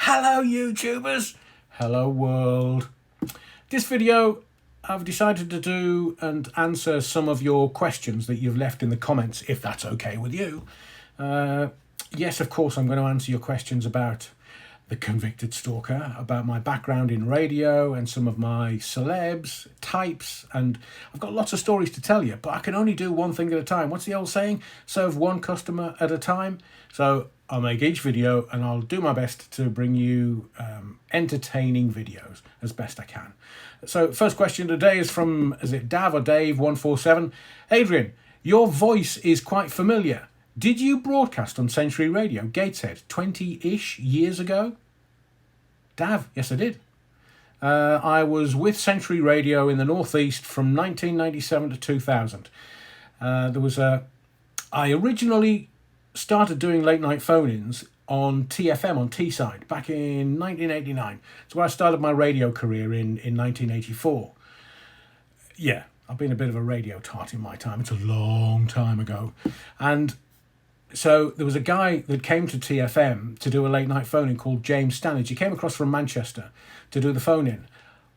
Hello YouTubers, hello world. This video I've decided to do and answer some of your questions that you've left in the comments, if that's okay with you. Yes, of course I'm going to answer your questions about The Convicted Stalker, about my background in radio and some of my celebs, types, and I've got lots of stories to tell you, but I can only do one thing at a time. What's the old saying? Serve one customer at a time. So I'll make each video and I'll do my best to bring you entertaining videos as best I can. So first question today is from, is it Dav or Dave147? Adrian, your voice is quite familiar. Did you broadcast on Century Radio, Gateshead, 20-ish years ago? Dav, yes I did. I was with Century Radio in the Northeast from 1997 to 2000. I originally started doing late night phone-ins on TFM, on Teesside, back in 1989. It's where I started my radio career in 1984. Yeah, I've been a bit of a radio tart in my time. It's a long time ago. And so there was a guy that came to TFM to do a late night phone-in called James Stanage. He came across from Manchester to do the phone-in.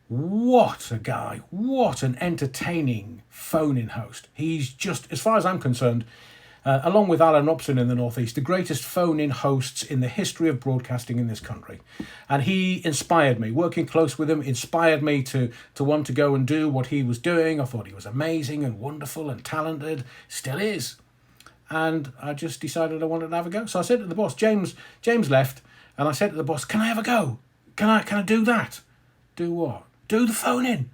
What a guy. What an entertaining phone-in host. He's just, as far as I'm concerned, along with Alan Upson in the Northeast, the greatest phone-in hosts in the history of broadcasting in this country. And he inspired me. Working close with him inspired me to want to go and do what he was doing. I thought he was amazing and wonderful and talented. Still is. And I just decided I wanted to have a go. So I said to the boss, James left, and I said to the boss, can I have a go? Can I do that? Do what? Do the phone-in.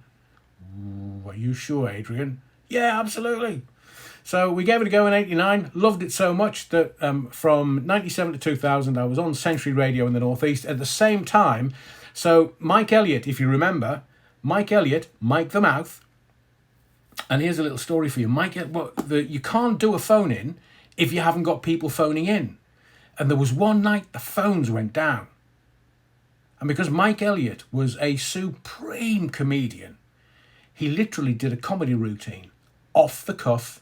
Are you sure, Adrian? Yeah, absolutely. So we gave it a go in 89, loved it so much that from 97 to 2000, I was on Century Radio in the Northeast at the same time. So Mike Elliott, if you remember, Mike Elliott, Mike the Mouth. And here's a little story for you. You can't do a phone-in if you haven't got people phoning in. And there was one night the phones went down. And because Mike Elliott was a supreme comedian, he literally did a comedy routine off the cuff,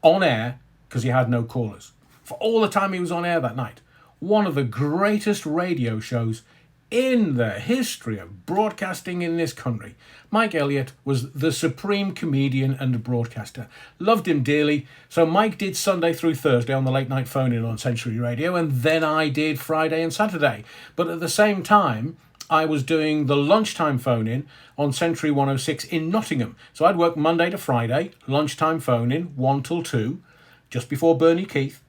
on air, because he had no callers. For all the time he was on air that night. One of the greatest radio shows in the history of broadcasting in this country. Mike Elliott was the supreme comedian and broadcaster. Loved him dearly. So Mike did Sunday through Thursday on the late night phone-in on Century Radio, and then I did Friday and Saturday. But at the same time, I was doing the lunchtime phone-in on Century 106 in Nottingham. So I'd work Monday to Friday, lunchtime phone-in, 1 till 2, just before Bernie Keith.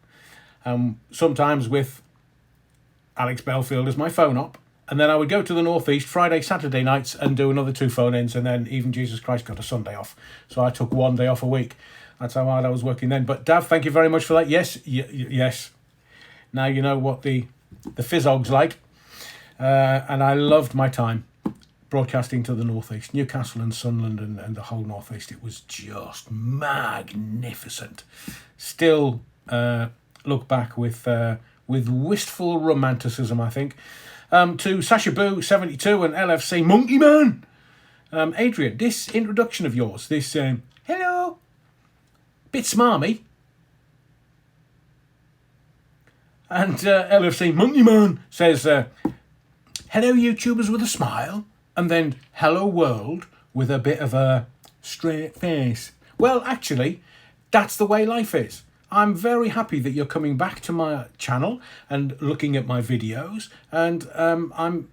Sometimes with Alex Belfield as my phone-op. And then I would go to the Northeast Friday, Saturday nights and do another 2 phone-ins, and then even Jesus Christ got a Sunday off. So I took 1 day off a week. That's how hard I was working then. But Dav, thank you very much for that. Yes. Now you know what the Fizzog's like. And I loved my time broadcasting to the Northeast, Newcastle and Sunderland and the whole Northeast. It was just magnificent. Still look back with wistful romanticism, I think. To Sasha Boo 72 and LFC Monkey Man. Adrian, this introduction of yours, this hello, bit smarmy. And LFC Monkey Man says, hello YouTubers with a smile, and then hello world with a bit of a straight face. Well, actually, that's the way life is. I'm very happy that you're coming back to my channel and looking at my videos, and I'm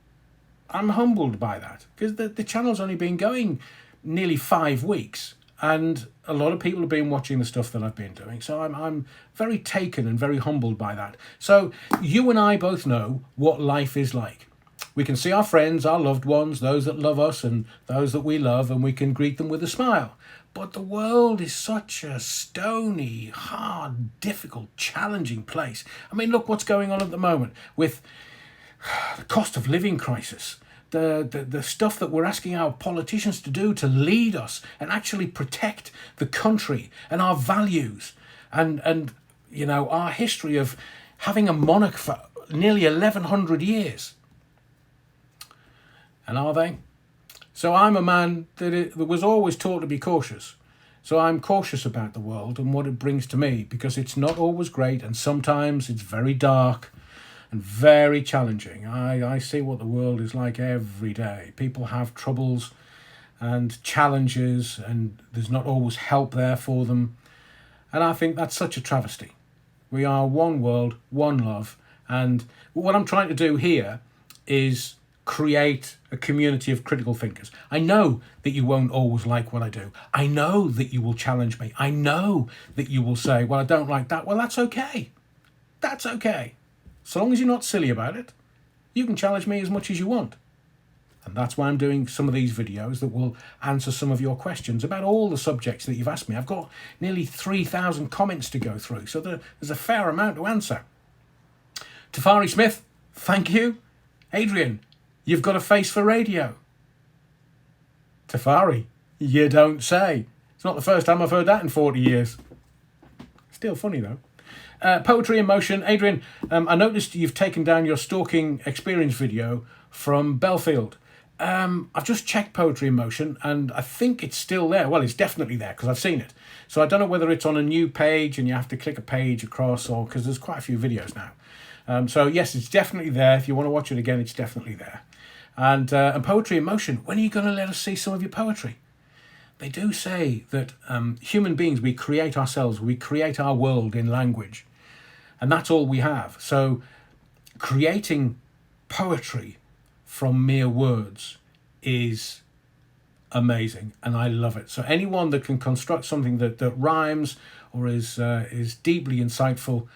humbled by that, because the channel's only been going nearly 5 weeks, and a lot of people have been watching the stuff that I've been doing, so I'm very taken and very humbled by that. So you and I both know what life is like. We can see our friends, our loved ones, those that love us and those that we love, and we can greet them with a smile. But the world is such a stony, hard, difficult, challenging place. I mean, look what's going on at the moment with the cost of living crisis, the stuff that we're asking our politicians to do to lead us and actually protect the country and our values and you know, our history of having a monarch for nearly 1100 years. And are they? So I'm a man that was always taught to be cautious. So I'm cautious about the world and what it brings to me, because it's not always great, and sometimes it's very dark. and very challenging. I see what the world is like every day. People have troubles and challenges, and there's not always help there for them. And I think that's such a travesty. We are one world, one love. And what I'm trying to do here is create a community of critical thinkers. I know that you won't always like what I do. I know that you will challenge me. I know that you will say, well, I don't like that. Well, that's okay. That's okay. So long as you're not silly about it, you can challenge me as much as you want. And that's why I'm doing some of these videos that will answer some of your questions about all the subjects that you've asked me. I've got nearly 3,000 comments to go through, so there's a fair amount to answer. Tafari Smith, thank you. Adrian, you've got a face for radio. Tafari, you don't say. It's not the first time I've heard that in 40 years. Still funny though. Poetry in Motion. Adrian, I noticed you've taken down your stalking experience video from Belfield. I've just checked Poetry in Motion and I think it's still there. Well, it's definitely there because I've seen it. So I don't know whether it's on a new page and you have to click a page across, or because there's quite a few videos now. So yes, it's definitely there. If you want to watch it again, it's definitely there. And Poetry in Motion, when are you going to let us see some of your poetry? They do say that human beings, we create ourselves, we create our world in language. And that's all we have. So creating poetry from mere words is amazing, and I love it. So anyone that can construct something that rhymes or is deeply insightful,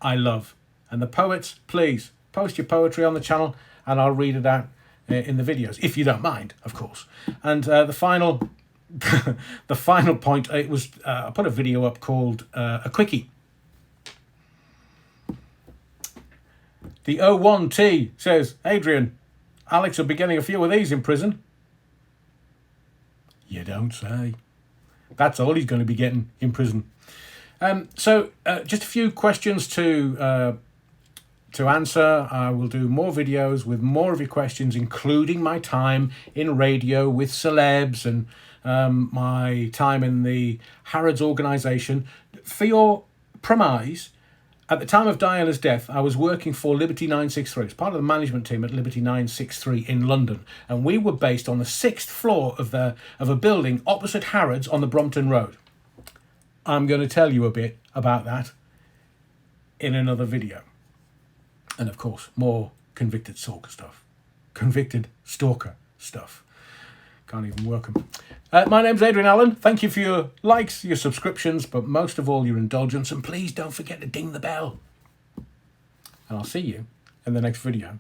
I love. And the poets, please post your poetry on the channel and I'll read it out in the videos, if you don't mind, of course. And the final the final point, it was I put a video up called a quickie. The 01T says, Adrian, Alex will be getting a few of these in prison. You don't say. That's all he's going to be getting in prison. So just a few questions to answer. I will do more videos with more of your questions, including my time in radio with celebs and my time in the Harrods organisation. For your premise, at the time of Diana's death, I was working for Liberty 963. It's part of the management team at Liberty 963 in London. And we were based on the 6th floor of a building opposite Harrods on the Brompton Road. I'm going to tell you a bit about that in another video. And of course, more convicted stalker stuff. Convicted stalker stuff. Can't even work them. My name's Adrian Allen. Thank you for your likes, your subscriptions, but most of all your indulgence. And please don't forget to ding the bell. And I'll see you in the next video.